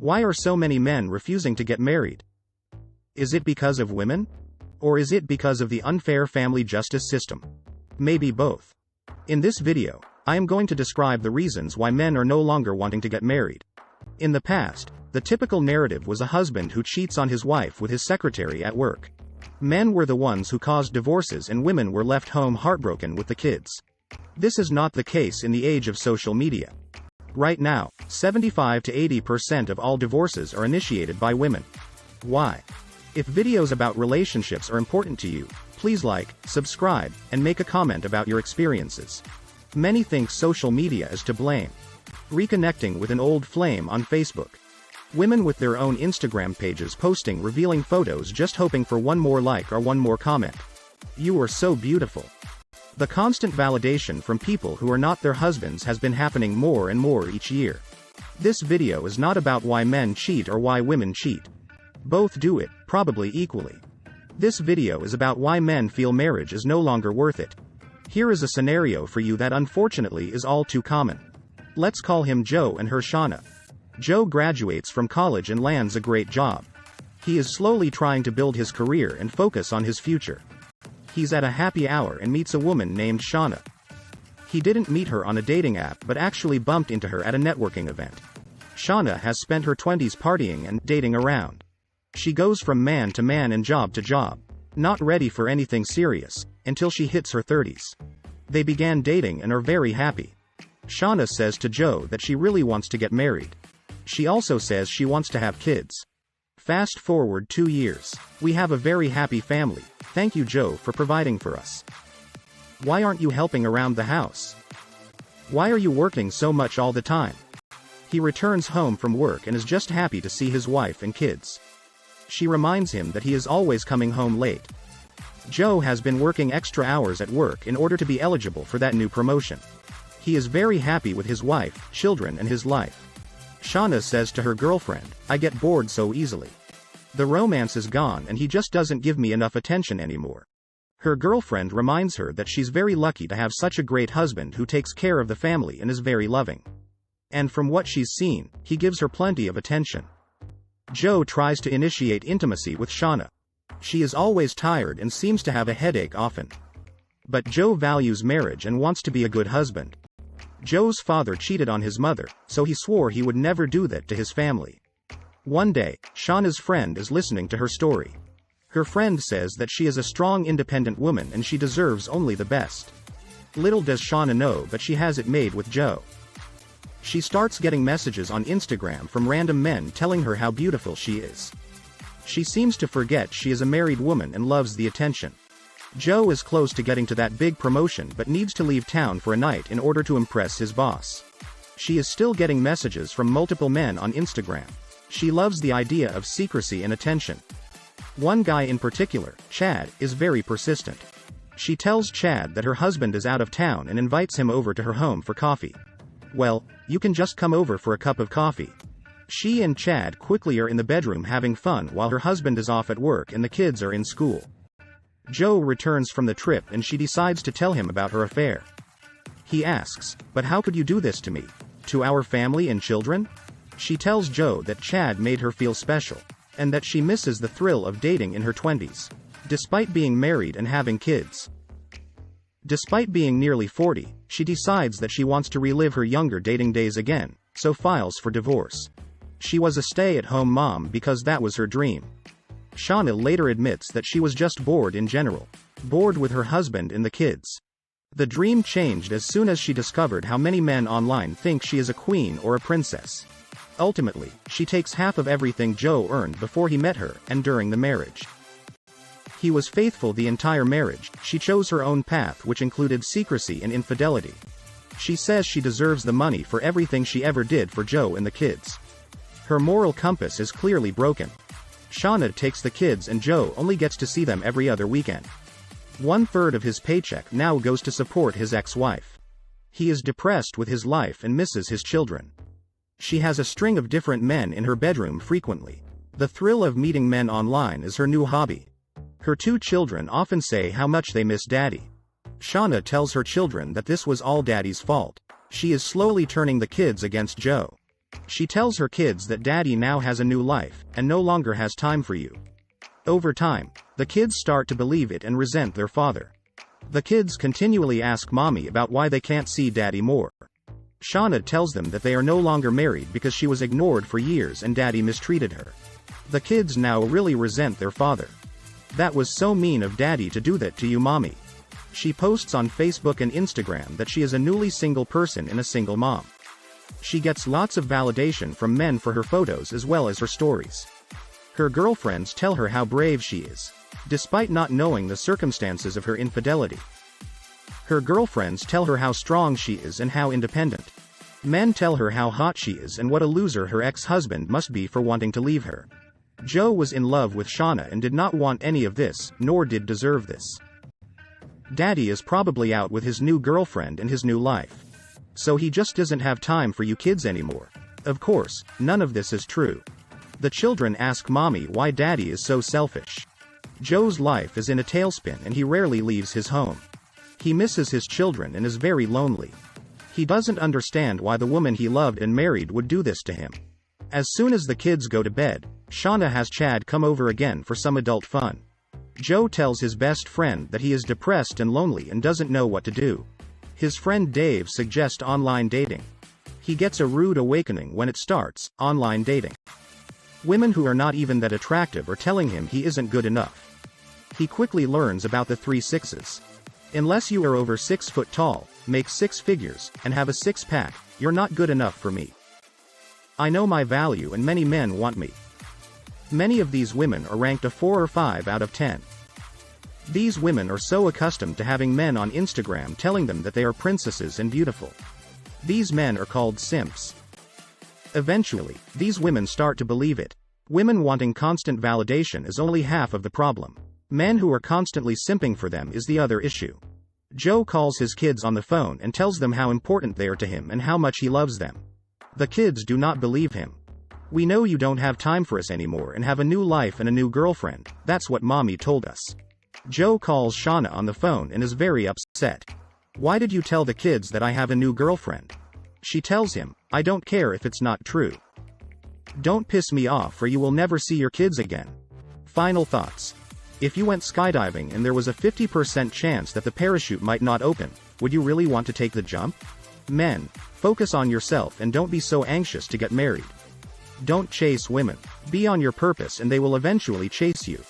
Why are so many men refusing to get married? Is it because of women? Or is it because of the unfair family justice system? Maybe both. In this video, I am going to describe the reasons why men are no longer wanting to get married. In the past, the typical narrative was a husband who cheats on his wife with his secretary at work. Men were the ones who caused divorces and women were left home heartbroken with the kids. This is not the case in the age of social media. Right now, 75 to 80% of all divorces are initiated by women. Why? If videos about relationships are important to you, please like, subscribe, and make a comment about your experiences. Many think social media is to blame. Reconnecting with an old flame on Facebook. Women with their own Instagram pages posting revealing photos just hoping for one more like or one more comment. You are so beautiful. The constant validation from people who are not their husbands has been happening more and more each year. This video is not about why men cheat or why women cheat. Both do it, probably equally. This video is about why men feel marriage is no longer worth it. Here is a scenario for you that unfortunately is all too common. Let's call him Joe and her Shauna. Joe graduates from college and lands a great job. He is slowly trying to build his career and focus on his future. He's at a happy hour and meets a woman named Shauna. He didn't meet her on a dating app but actually bumped into her at a networking event. Shauna has spent her 20s partying and dating around. She goes from man to man and job to job, not ready for anything serious, until she hits her 30s. They began dating and are very happy. Shauna says to Joe that she really wants to get married. She also says she wants to have kids. Fast forward 2 years. We have a very happy family. Thank you, Joe, for providing for us. Why aren't you helping around the house? Why are you working so much all the time? He returns home from work and is just happy to see his wife and kids. She reminds him that he is always coming home late. Joe has been working extra hours at work in order to be eligible for that new promotion. He is very happy with his wife, children, and his life. Shauna says to her girlfriend, "I get bored so easily. The romance is gone and he just doesn't give me enough attention anymore." Her girlfriend reminds her that she's very lucky to have such a great husband who takes care of the family and is very loving. And from what she's seen, he gives her plenty of attention. Joe tries to initiate intimacy with Shauna. She is always tired and seems to have a headache often. But Joe values marriage and wants to be a good husband. Joe's father cheated on his mother, so he swore he would never do that to his family. One day, Shauna's friend is listening to her story. Her friend says that she is a strong independent woman and she deserves only the best. Little does Shauna know that she has it made with Joe. She starts getting messages on Instagram from random men telling her how beautiful she is. She seems to forget she is a married woman and loves the attention. Joe is close to getting to that big promotion but needs to leave town for a night in order to impress his boss. She is still getting messages from multiple men on Instagram. She loves the idea of secrecy and attention. One guy in particular, Chad, is very persistent. She tells Chad that her husband is out of town and invites him over to her home for coffee. "Well, you can just come over for a cup of coffee." She and Chad quickly are in the bedroom having fun while her husband is off at work and the kids are in school. Joe returns from the trip and she decides to tell him about her affair. He asks, "But how could you do this to me? To our family and children?" She tells Joe that Chad made her feel special, and that she misses the thrill of dating in her 20s, despite being married and having kids. Despite being nearly 40, she decides that she wants to relive her younger dating days again, so files for divorce. She was a stay-at-home mom because that was her dream. Shauna later admits that she was just bored in general, bored with her husband and the kids. The dream changed as soon as she discovered how many men online think she is a queen or a princess. Ultimately, she takes half of everything Joe earned before he met her and during the marriage. He was faithful the entire marriage. She chose her own path, which included secrecy and infidelity. She says she deserves the money for everything she ever did for Joe and the kids. Her moral compass is clearly broken. Shauna takes the kids and Joe only gets to see them every other weekend. 1/3 of his paycheck now goes to support his ex-wife. He is depressed with his life and misses his children. She has a string of different men in her bedroom frequently. The thrill of meeting men online is her new hobby. Her 2 children often say how much they miss daddy. Shauna tells her children that this was all daddy's fault. She is slowly turning the kids against Joe. She tells her kids that daddy now has a new life, and no longer has time for you. Over time, the kids start to believe it and resent their father. The kids continually ask mommy about why they can't see daddy more. Shauna tells them that they are no longer married because she was ignored for years and daddy mistreated her. The kids now really resent their father. That was so mean of daddy to do that to you, mommy. She posts on Facebook and Instagram that she is a newly single person and a single mom. She gets lots of validation from men for her photos as well as her stories. Her girlfriends tell her how brave she is, despite not knowing the circumstances of her infidelity. Her girlfriends tell her how strong she is and how independent. Men tell her how hot she is and what a loser her ex-husband must be for wanting to leave her. Joe was in love with Shauna and did not want any of this, nor did deserve this. Daddy is probably out with his new girlfriend and his new life. So he just doesn't have time for you kids anymore. Of course, none of this is true. The children ask mommy why daddy is so selfish. Joe's life is in a tailspin and he rarely leaves his home. He misses his children and is very lonely. He doesn't understand why the woman he loved and married would do this to him. As soon as the kids go to bed, Shauna has Chad come over again for some adult fun. Joe tells his best friend that he is depressed and lonely and doesn't know what to do. His friend Dave suggests online dating. He gets a rude awakening when it starts, online dating. Women who are not even that attractive are telling him he isn't good enough. He quickly learns about the 3 6s. Unless you are over 6 foot tall, make 6 figures, and have a 6-pack, you're not good enough for me. I know my value and many men want me. Many of these women are ranked a 4 or 5 out of 10. These women are so accustomed to having men on Instagram telling them that they are princesses and beautiful. These men are called simps. Eventually, these women start to believe it. Women wanting constant validation is only half of the problem. Men who are constantly simping for them is the other issue. Joe calls his kids on the phone and tells them how important they are to him and how much he loves them. The kids do not believe him. We know you don't have time for us anymore and have a new life and a new girlfriend, that's what mommy told us. Joe calls Shauna on the phone and is very upset. Why did you tell the kids that I have a new girlfriend? She tells him, I don't care if it's not true. Don't piss me off or you will never see your kids again. Final thoughts. If you went skydiving and there was a 50% chance that the parachute might not open, would you really want to take the jump? Men, focus on yourself and don't be so anxious to get married. Don't chase women. Be on your purpose and they will eventually chase you.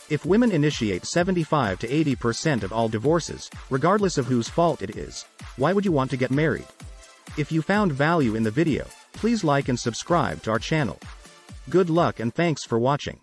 If women initiate 75 to 80% of all divorces, regardless of whose fault it is, why would you want to get married? If you found value in the video, please like and subscribe to our channel. Good luck and thanks for watching.